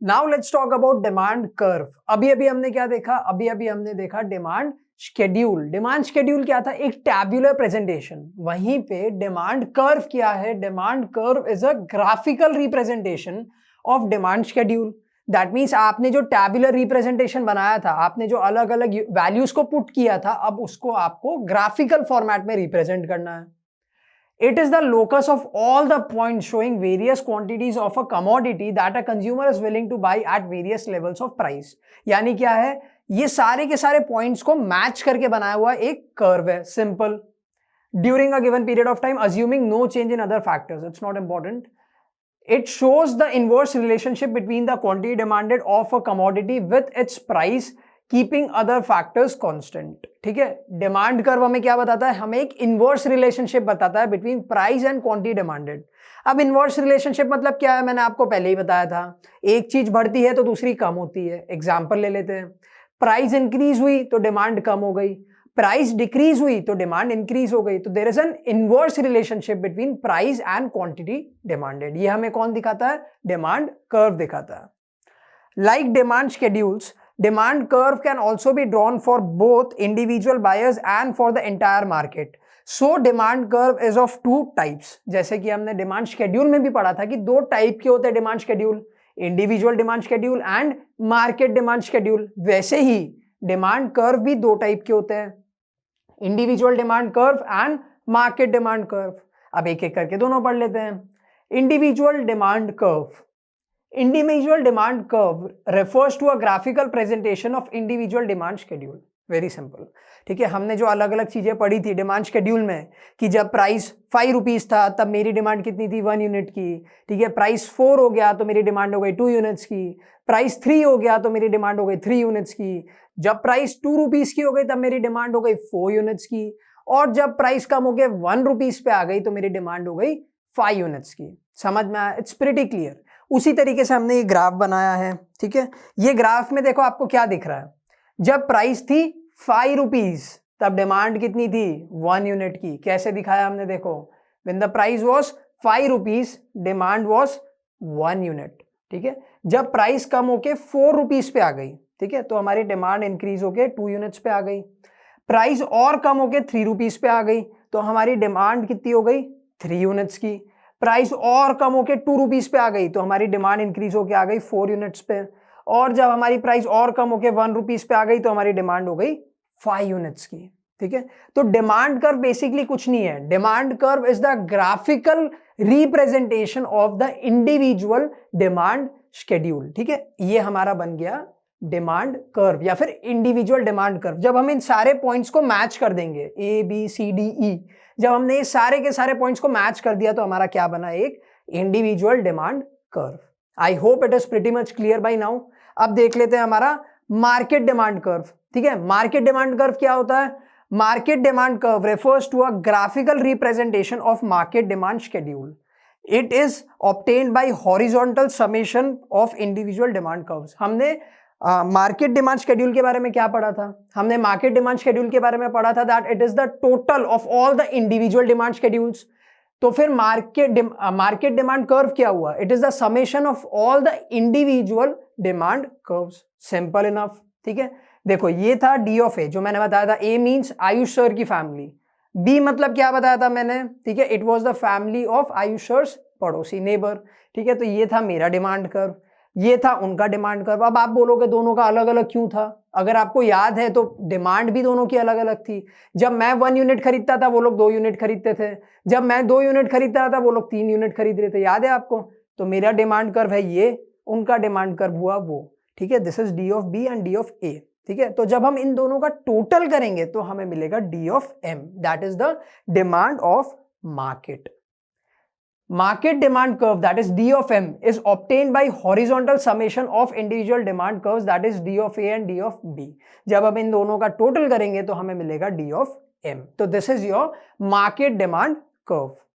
Now let's talk about demand curve. अभी अभी हमने क्या देखा? अभी अभी हमने देखा डिमांड शेड्यूल। डिमांड शेड्यूल क्या था? एक टैब्यूलर प्रेजेंटेशन। वहीं पे डिमांड कर्व क्या है? Demand curve is a graphical representation of demand schedule. That means आपने जो टैब्यूलर रिप्रेजेंटेशन बनाया था, आपने जो अलग अलग वैल्यूज को पुट किया था, अब उसको आपको ग्राफिकल फॉर्मेट में रिप्रेजेंट करना है। It is the locus of all the points showing various quantities of a commodity that a consumer is willing to buy at various levels of price. यानी क्या है? ये सारे के सारे पॉइंट्स को मैच करके बनाया हुआ एक कर्व है, simple. During a given period of time, assuming no change in other factors, it's not important. It shows the inverse relationship between the quantity demanded of a commodity with its price, keeping other factors constant. ठीक है, demand curve हमें क्या बताता है? हमें एक inverse relationship बताता है between price and quantity demanded. अब इनवर्स रिलेशनशिप मतलब क्या है? मैंने आपको पहले ही बताया था, एक चीज बढ़ती है तो दूसरी कम होती है. एग्जांपल ले लेते हैं, प्राइस इंक्रीज हुई तो डिमांड कम हो गई, प्राइस डिक्रीज हुई तो डिमांड इंक्रीज हो गई. तो there is an inverse relationship between price and quantity demanded. ये हमें कौन दिखाता है? डिमांड कर्व दिखाता है. Like demand schedules, demand curve can also be drawn for both individual buyers and for the entire market. So demand curve is of two types. जैसे कि हमने डिमांड शेड्यूल में भी पढ़ा था कि दो टाइप के होते हैं demand schedule, individual demand schedule and market demand schedule. वैसे ही डिमांड कर्व भी दो टाइप के होते हैं, individual demand curve and market demand curve. अब एक एक करके दोनों पढ़ लेते हैं. Individual demand curve. Individual demand curve refers to a graphical presentation of individual demand schedule. Very simple. ठीक है, हमने जो अलग अलग चीजें पढ़ी थी डिमांड शेड्यूल में कि जब प्राइस 5 रुपीज था तब मेरी डिमांड कितनी थी? 1 यूनिट की. ठीक है, प्राइस 4 हो गया तो मेरी डिमांड हो गई 2 यूनिट्स की. प्राइस 3 हो गया तो मेरी डिमांड हो गई 3 यूनिट्स की. जब प्राइस 2 रुपीज की हो गई तब मेरी डिमांड हो गई 4 यूनिट्स की. और जब प्राइस कम हो गया 1 रुपीज पे आ गई तो मेरी डिमांड हो गई 5 यूनिट्स की. समझ में आया? It's pretty clear. उसी तरीके से हमने ये ग्राफ बनाया है. ठीक है, ये ग्राफ में देखो आपको क्या दिख रहा है? जब प्राइस थी 5 रुपीज तब डिमांड कितनी थी? 1 यूनिट की. कैसे दिखाया हमने? देखो, when the price was 5 rupees demand was 1 unit. ठीक है, जब प्राइस कम होके 4 रुपीज पे आ गई, ठीक है, तो हमारी डिमांड इंक्रीज होके 2 यूनिट्स पे आ गई. प्राइस और कम होके 3 रुपीज पे आ गई तो हमारी डिमांड कितनी हो गई? 3 यूनिट्स की. प्राइस और कम होके 2 रुपीज पे आ गई तो हमारी डिमांड इंक्रीज होके आ गई 4 यूनिट्स पे. और जब हमारी प्राइस और कम होके 1 रुपीज पे आ गई तो हमारी डिमांड हो गई 5 यूनिट्स की. ठीक है, तो डिमांड कर्व बेसिकली कुछ नहीं है. Demand curve is the graphical representation of the individual demand schedule. ठीक है, ये हमारा बन गया डिमांड कर्व या फिर इंडिविजुअल डिमांड कर्व. जब हम इन सारे पॉइंट्स को मैच कर देंगे, A B C D E, जब हमने ये सारे के सारे पॉइंट्स को मैच कर दिया तो हमारा क्या बना? एक individual demand curve. I hope it is pretty much clear by now. अब देख लेते हैं हमारा मार्केट डिमांड कर्व. ठीक है, मार्केट डिमांड कर्व क्या होता है? Market demand curve refers to a graphical representation of market demand schedule. It is obtained by horizontal summation of individual demand curves. हमने मार्केट डिमांड शेड्यूल के बारे में क्या पढ़ा था? हमने मार्केट डिमांड शेड्यूल के बारे में पढ़ा था that it is the total of all the individual demand schedules. तो फिर मार्केट डिमांड कर्व क्या हुआ? It is the summation of all the individual demand curves. Simple enough. ठीक है, देखो ये था डी ऑफ ए जो मैंने बताया था. ए मींस आयुष सर की फैमिली. बी मतलब क्या बताया था मैंने? ठीक है, it was the family of Ayush sir's पड़ोसी, नेबर. ठीक है, तो ये था मेरा डिमांड कर्व, ये था उनका डिमांड कर्व. अब आप बोलोगे दोनों का अलग अलग क्यों था? अगर आपको याद है तो डिमांड भी दोनों की अलग अलग थी. जब मैं 1 यूनिट खरीदता था वो लोग 2 यूनिट खरीदते थे. जब मैं 2 यूनिट खरीदता था वो लोग 3 यूनिट खरीद रहे थे. याद है आपको? तो मेरा डिमांड कर्व है ये, उनका डिमांड कर्व हुआ वो. ठीक है, this is D of B and D of A. ठीक है, तो जब हम इन दोनों का टोटल करेंगे तो हमें मिलेगा D of M. That is the demand of market. Market demand curve, that is D of M, is obtained by horizontal summation of individual demand curves, that is D of A and D of B. जब हम इन दोनों का total करेंगे तो हमें मिलेगा D of M. तो this is your market demand curve.